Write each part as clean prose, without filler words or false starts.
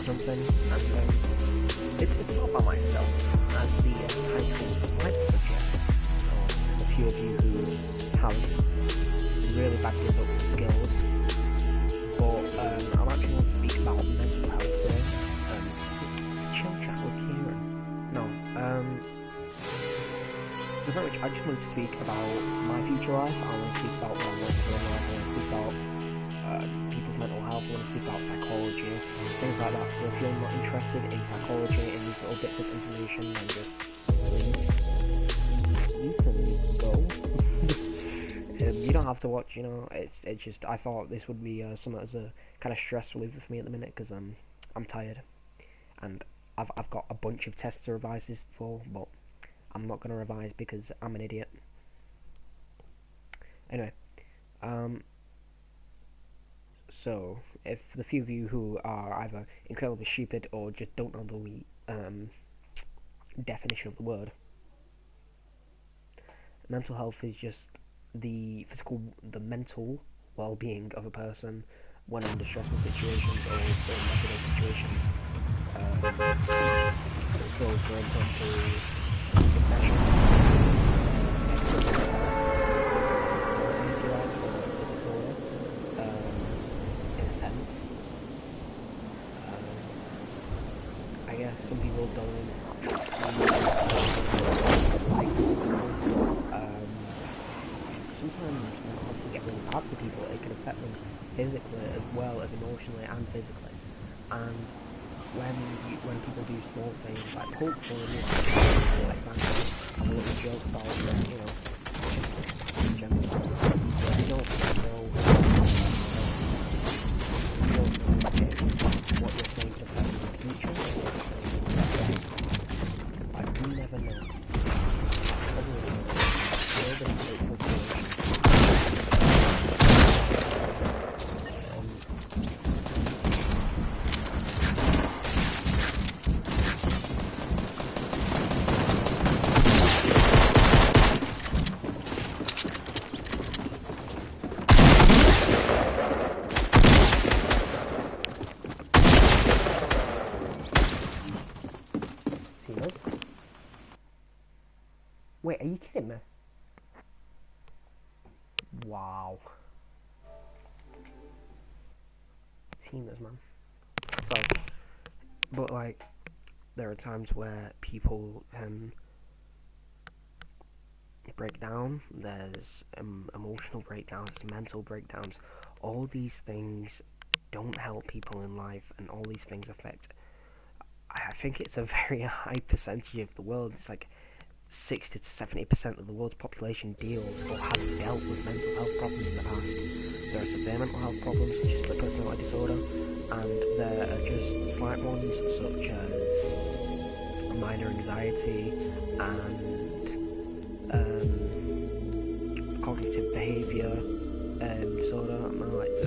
something, and it's not about myself, as the title might suggest, or to the few of you who have really bad deductive skills. But I'm actually going to speak about mental health today. Chill chat with Kieran. No, so very much I just want to speak about my future life. I want to speak about what I want to do in life. I want to speak about people's mental health. I want to speak about psychology, things like that. So if you're not interested in psychology and these little bits of information, then just leave go. You don't have to watch. You know, it's just I thought this would be something as a kind of stress reliever for me at the minute because I'm tired and I've got a bunch of tests to revise this for, but I'm not going to revise because I'm an idiot. Anyway, so if the few of you who are either incredibly stupid or just don't know the definition of the word, mental health is just the mental well-being of a person when under stressful situations or in everyday situations. So, for example, depression in a sense. I guess some people don't like sometimes mental health can get really bad for people. It can affect them physically as well as emotionally and physically. And when people do small things like poke fun, like that, have a little joke about you know, in general, you don't know what you're saying to affect in the future, or what you're saying to affect. Like, you never know. Wait, are you kidding me? Wow. Teamers, man. Sorry. But, like, there are times where people break down. There's emotional breakdowns, mental breakdowns. All these things don't help people in life, and all these things affect. I think it's a very high percentage of the world. It's like 60 to 70% of the world's population deals or has dealt with mental health problems in the past. There are severe mental health problems such as split personality disorder, and there are just slight ones such as minor anxiety and cognitive behaviour disorder. No, it's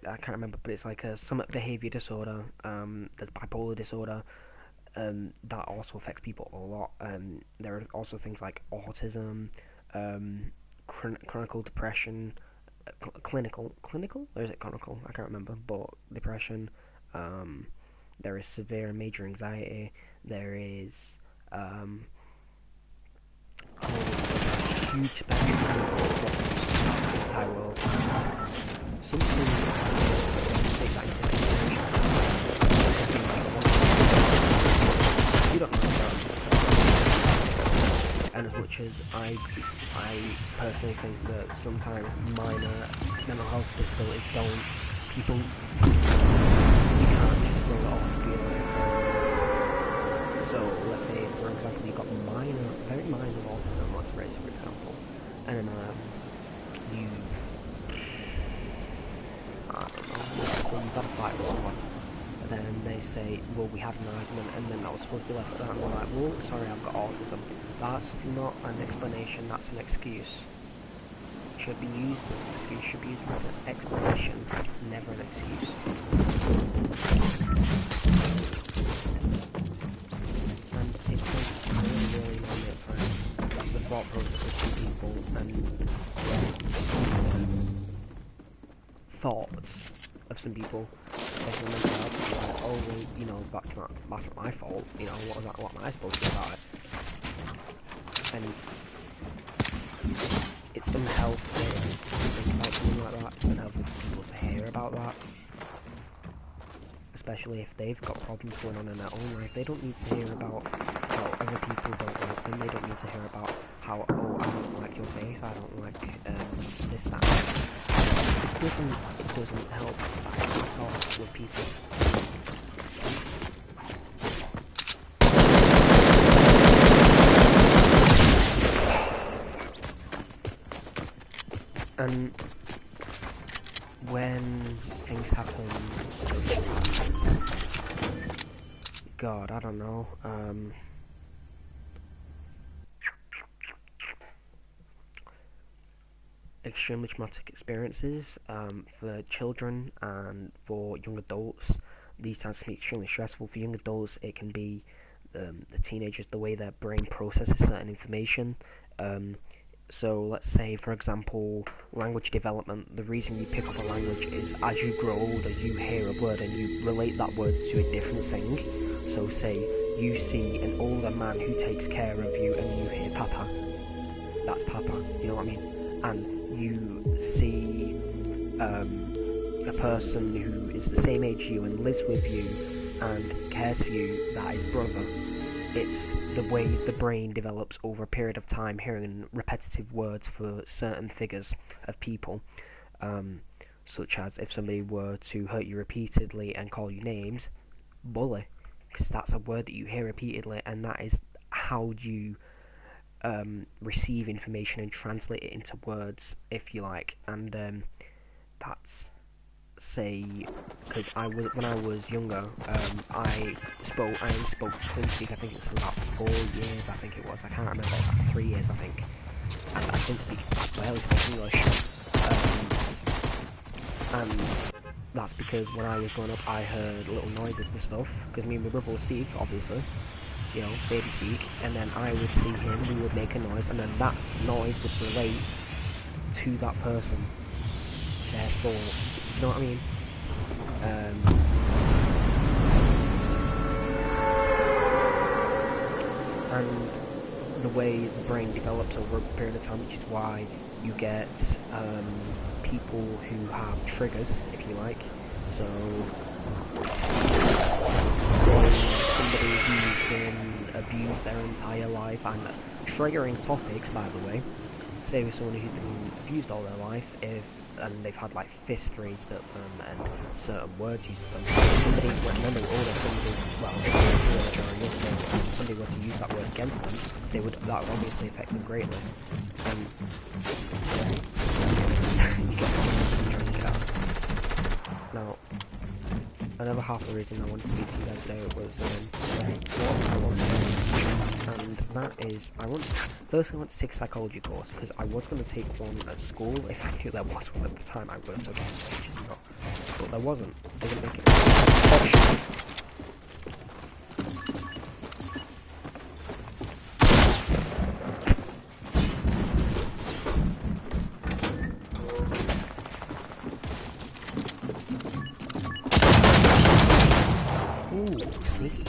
I can't remember, but it's like a summit behaviour disorder. There's bipolar disorder. That also affects people a lot. There are also things like autism, chronic depression, clinical, or is it chronical? I can't remember. But depression. There is severe and major anxiety. There is a huge spectrum of the entire world. Something take that into consideration. You don't know about it. And as much as I personally think that sometimes minor mental health disabilities people, you can't just throw it off and be like, so let's say, for example, you've got very minor autism, let's raise for example, and so you've got a fight with someone, and then they say, well, we had an argument, and then that was supposed to be left at that, and they're like, well, sorry, I've got autism. That's not an explanation, that's an excuse. Should be used as an excuse, should be used as an explanation, never an excuse. And it takes really long at times, the thought process of people, and thoughts of some people, especially mental health, like, oh well, you know, that's not my fault. You know, what am I supposed to do about it? And it's unhealthy to think about something like that. It's unhealthy for people to hear about that, especially if they've got problems going on in their own life. They don't need to hear about how other people don't like them. They don't need to hear about how, oh, I don't like your face, I don't like this, that. It doesn't help at all with people. And when things happen such as, God, I don't know, extremely traumatic experiences for children and for young adults, these times can be extremely stressful. For young adults, it can be the teenagers, the way their brain processes certain information. So let's say, for example, language development. The reason you pick up a language is as you grow older, you hear a word and you relate that word to a different thing. So say you see an older man who takes care of you and you hear Papa. That's Papa, you know what I mean? And you see a person who is the same age as you and lives with you and cares for you, that is brother. It's the way the brain develops over a period of time, hearing repetitive words for certain figures of people, such as if somebody were to hurt you repeatedly and call you names, bully, because that's a word that you hear repeatedly, and that is how you receive information and translate it into words, if you like. And that's, say, because when I was younger, I only spoke twin speak. I think it was for about 4 years. I think it was. I can't remember. Like 3 years, I think. And I barely speak English. And that's because when I was growing up, I heard little noises and stuff. Because me and my brother would speak, obviously. You know, baby speak. And then I would see him. We would make a noise, and then that noise would relate to that person. Therefore, do you know what I mean? And the way the brain develops over a period of time, which is why you get people who have triggers, if you like. So, say somebody who's been abused their entire life, and triggering topics, by the way, say with someone who's been abused all their life, and they've had like fists raised at them and certain words used at them. Somebody, when they were older, somebody were to use that word against them, that would obviously affect them greatly. And you get trying to get out. Now, another half the reason I wanted to speak to you guys today was what I want to do, and that is firstly I want to take a psychology course, because I was going to take one at school. If I knew there was one at the time, I would have taken it, but there wasn't. They didn't make it optional. Ooh, sneaky.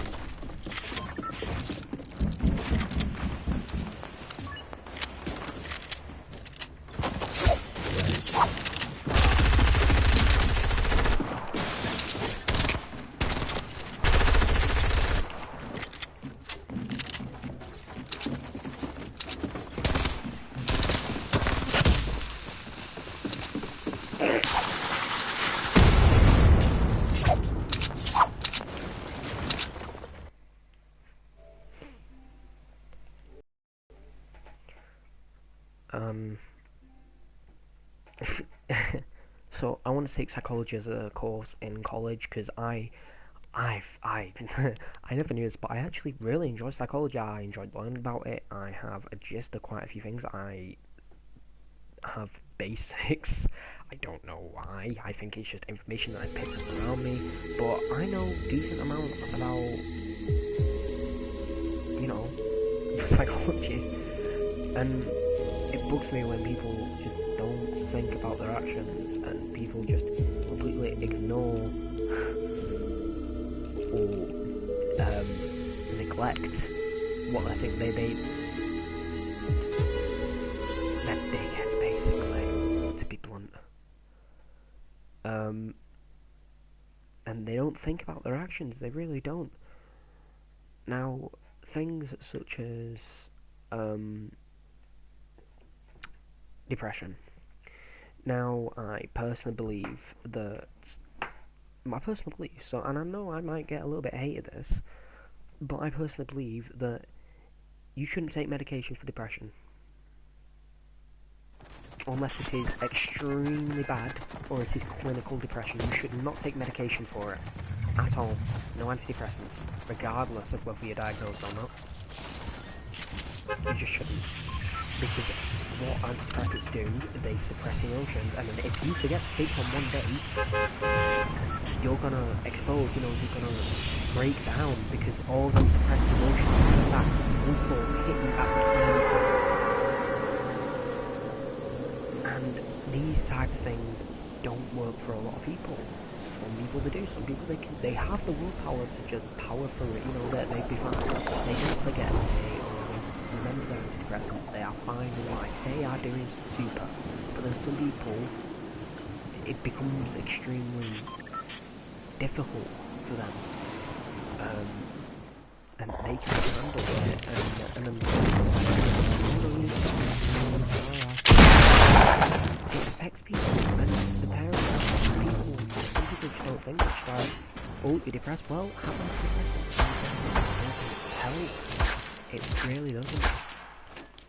So I want to take psychology as a course in college, because I never knew this, but I actually really enjoy psychology. I enjoyed learning about it. I have a gist of quite a few things. I have basics. I don't know why. I think it's just information that I picked up around me, but I know a decent amount about, you know, psychology, and it bugs me when people just don't think about their actions and people just completely ignore or neglect what I think they're dickheads, basically, to be blunt. And they don't think about their actions, they really don't. Now, things such as depression. Now, I personally believe that my personal belief, and I know I might get a little bit hate of this, but I personally believe that you shouldn't take medication for depression. Unless it is extremely bad, or it is clinical depression, you should not take medication for it. At all. No antidepressants, regardless of whether you're diagnosed or not. You just shouldn't. Because what antidepressants do, they suppress emotions, and then if you forget to take them one day, you're gonna explode, you're gonna break down, because all them suppressed emotions come back, full force, hit you at the same time. And these type of things don't work for a lot of people. Some people they do, some people they have the willpower to just power through it, they'd be fine. They don't forget, they always remember their antidepressants, they are fine in life, they are doing super. But then some people, it becomes extremely difficult for them. And they can't handle it, and then it affects people, and the parents, some people just don't think, it's just like, oh, you're depressed, well, have antidepressants. Help. It really doesn't.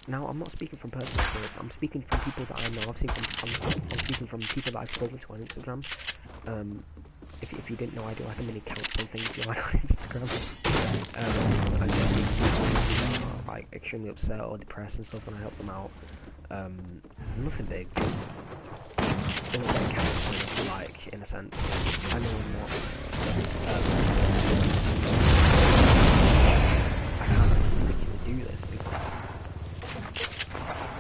Now, I'm not speaking from personal experience, I'm speaking from people that I know, I'm speaking from people that I've spoken to on Instagram. If you didn't know, I do like a mini counseling thing if you like on Instagram. I just speak to people who are like extremely upset or depressed and stuff, and I help them out. Nothing big, just a little bit of counseling, if you like, in a sense. I know I'm not. I can't particularly do this because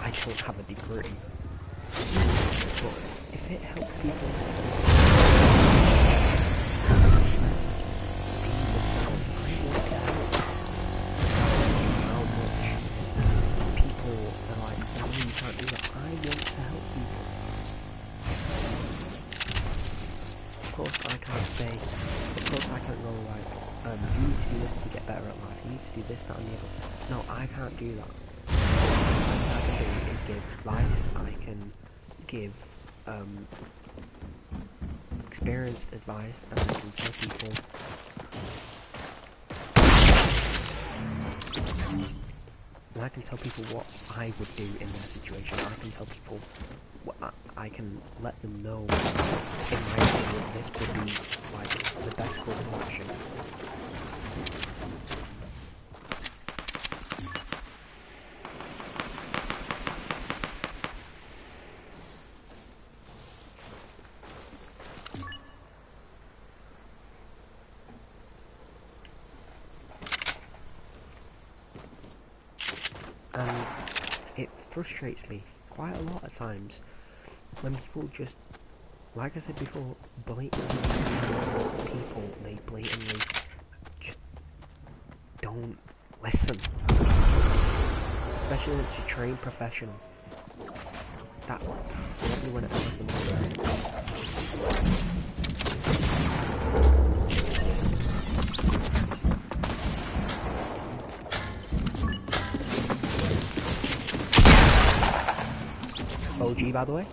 I don't have a degree. But if it helps people you need to do this to get better at life, you need to do this, that and the other. No, I can't do that. What I can do is give advice, I can give experienced advice, and I can tell people what I would do in their situation. I can tell people what I can let them know, in my opinion, this would be like the best course of action. And it frustrates me quite a lot at times when people just, like I said before, blatantly people, they blatantly just don't listen. Especially when it's a trained professional. That's probably when it happens the most. OG, by the way.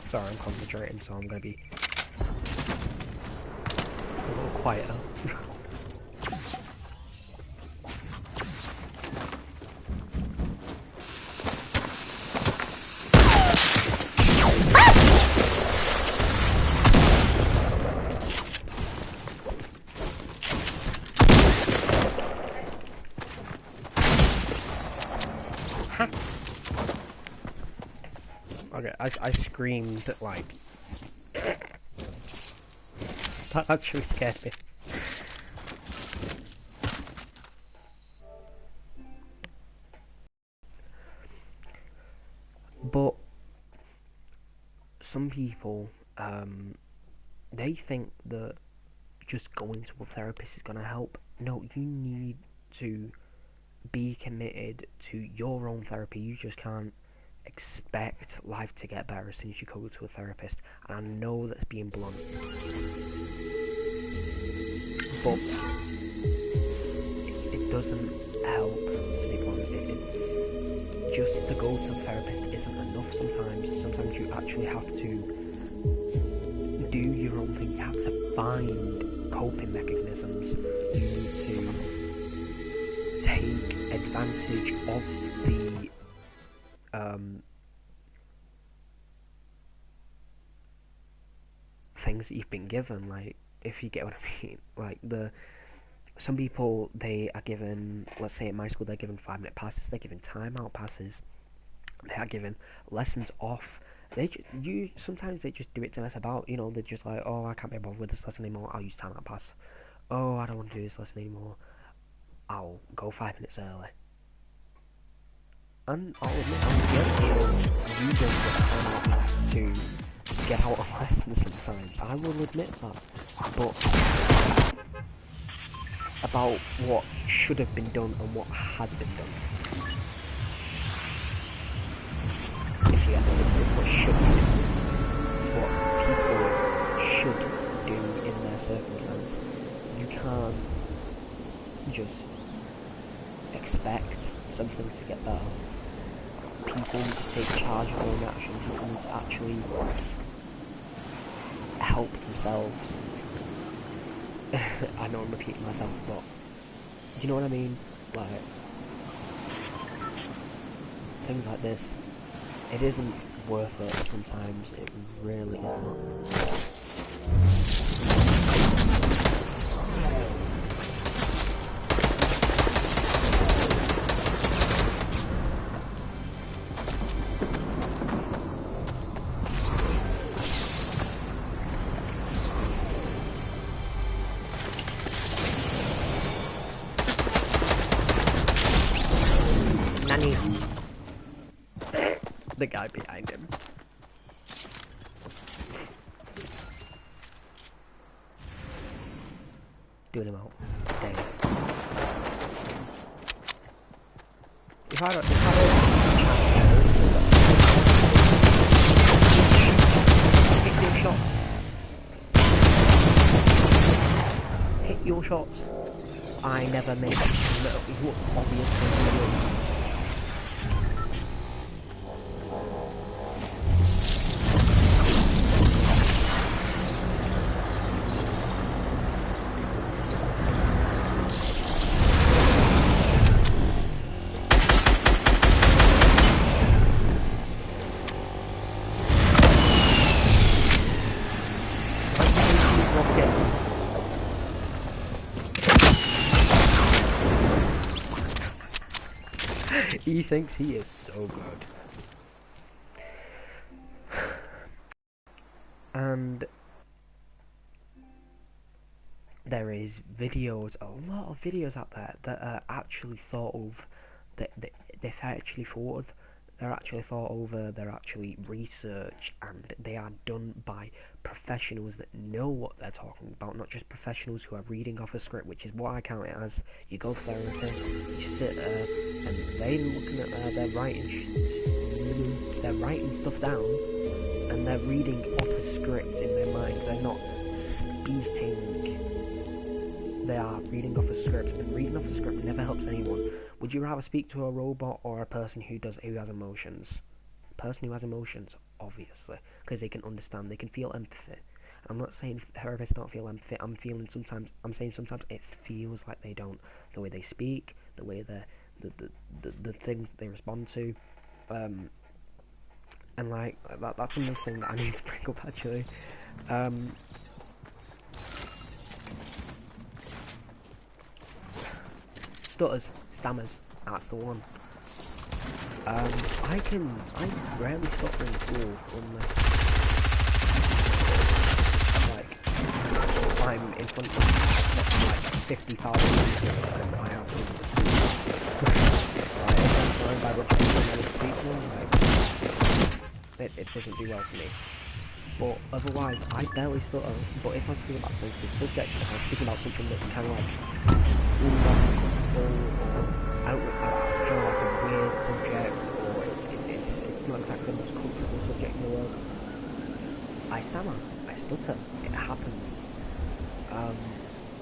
Sorry, I'm concentrating, so I'm gonna be a little quieter. Okay, I screamed like that actually scared me. But some people, they think that just going to a therapist is gonna help. No, you need to be committed to your own therapy. You just can't expect life to get better as soon as you go to a therapist. And I know that's being blunt, but it doesn't help to be blunt. Just to go to the therapist isn't enough sometimes. Sometimes you actually have to do your own thing. You have to find coping mechanisms. You need to take advantage of the things that you've been given. Like, if you get what I mean, like some people, they are given, let's say at my school, they're given 5-minute passes, they're given timeout passes, they are given lessons off. Sometimes they just do it to mess about. You know, they're just like, oh, I can't be bothered with this lesson anymore, I'll use timeout pass. Oh, I don't want to do this lesson anymore, I'll go 5 minutes early. And I'll admit, I'm guilty of using the timeout pass to get out of lessons sometimes. I will admit that. But about what should have been done and what has been done. If you get me, it's what should be done. It's what people should do in their circumstance. You can't just expect some things to get better. People need to take charge of their own actions. People need to actually help themselves. I know I'm repeating myself, but do you know what I mean? Like, things like this, it isn't worth it sometimes. It really is not. The guy behind him. Doing him out. Dang. If I don't hit your shots. Hit your shots. I never make look obvious. He thinks he is so good. And there is videos, a lot of videos out there that are actually thought of, they're actually thought of, they're actually thought over, they're actually researched, and they are done by professionals that know what they're talking about, not just professionals who are reading off a script, which is what I count it as. You go therapy, you sit there, and they're looking at they're writing stuff down, and they're reading off a script in their mind. They're not speaking. They are reading off a script, and reading off a script never helps anyone. Would you rather speak to a robot or a person who has emotions? person who has emotions, obviously, because they can understand, they can feel empathy. I'm not saying therapists don't feel empathy. I'm saying sometimes it feels like they don't. The way they speak, the way the things that they respond to, um, and like that's another thing that I need to bring up actually. Um, Stutters, stammers, that's the one. I rarely stutter in school unless like I'm in front of like 50,000 people and I have to like if I'm surrounded by a bunch of people and I speak to them, like it doesn't do well for me. But otherwise, I barely stutter. But if I'm speaking about sensitive subjects, if I'm speaking about something that's kind of like less comfortable or it's kind of like a weird subject, or it's not exactly the most comfortable subject in the world, I stammer, I stutter. It happens.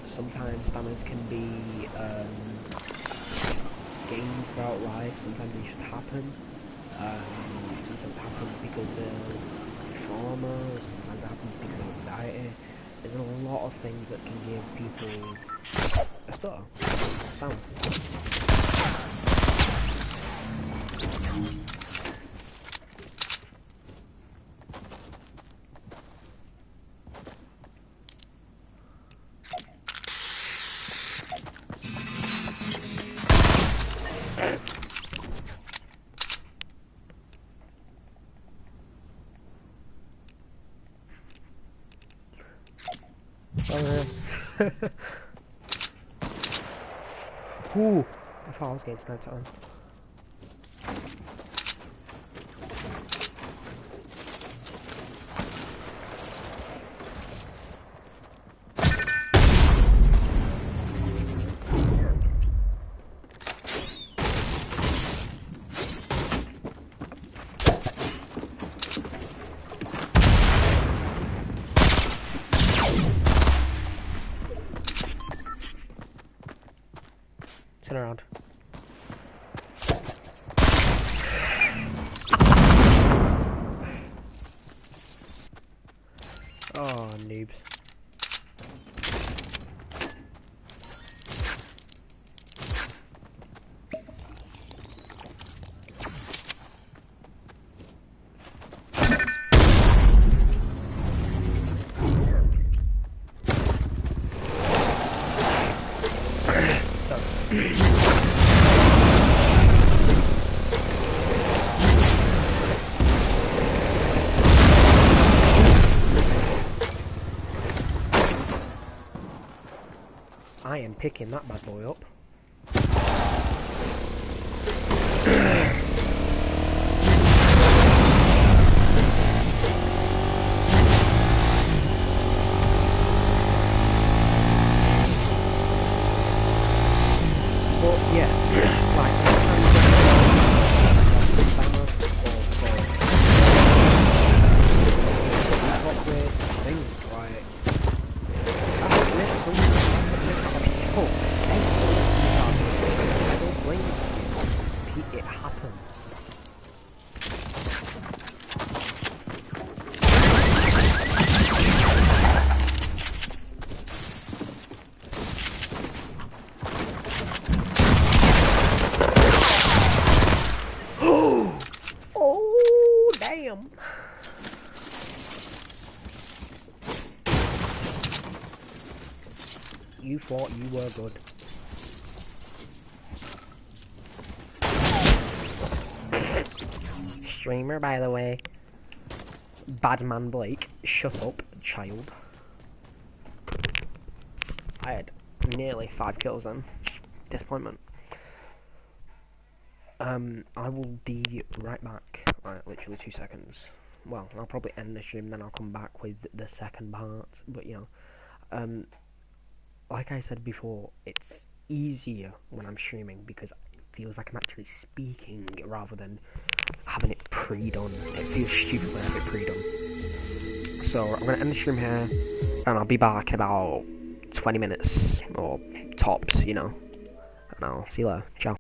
Sometimes stammers can be gained throughout life. Sometimes they just happen. Sometimes it happens because of trauma. Sometimes it happens because of anxiety. There's a lot of things that can give people a stutter, a stammer. Ooh, I thought I was getting sniped on. Turn around. Oh, noobs. I am picking that bad boy up. But yeah, like things like it happened. Oh, damn. You thought you were good. Streamer, by the way. Badman Blake, shut up, child. I had nearly 5 kills then. Disappointment. I will be right back. Right, literally 2 seconds. Well, I'll probably end the stream, then I'll come back with the second part. But, you know, like I said before, it's easier when I'm streaming because it feels like I'm actually speaking rather than having it pre-done. It feels stupid when I have it pre-done. So I'm gonna end the stream here, and I'll be back in about 20 minutes or tops, you know. And I'll see you later. Ciao.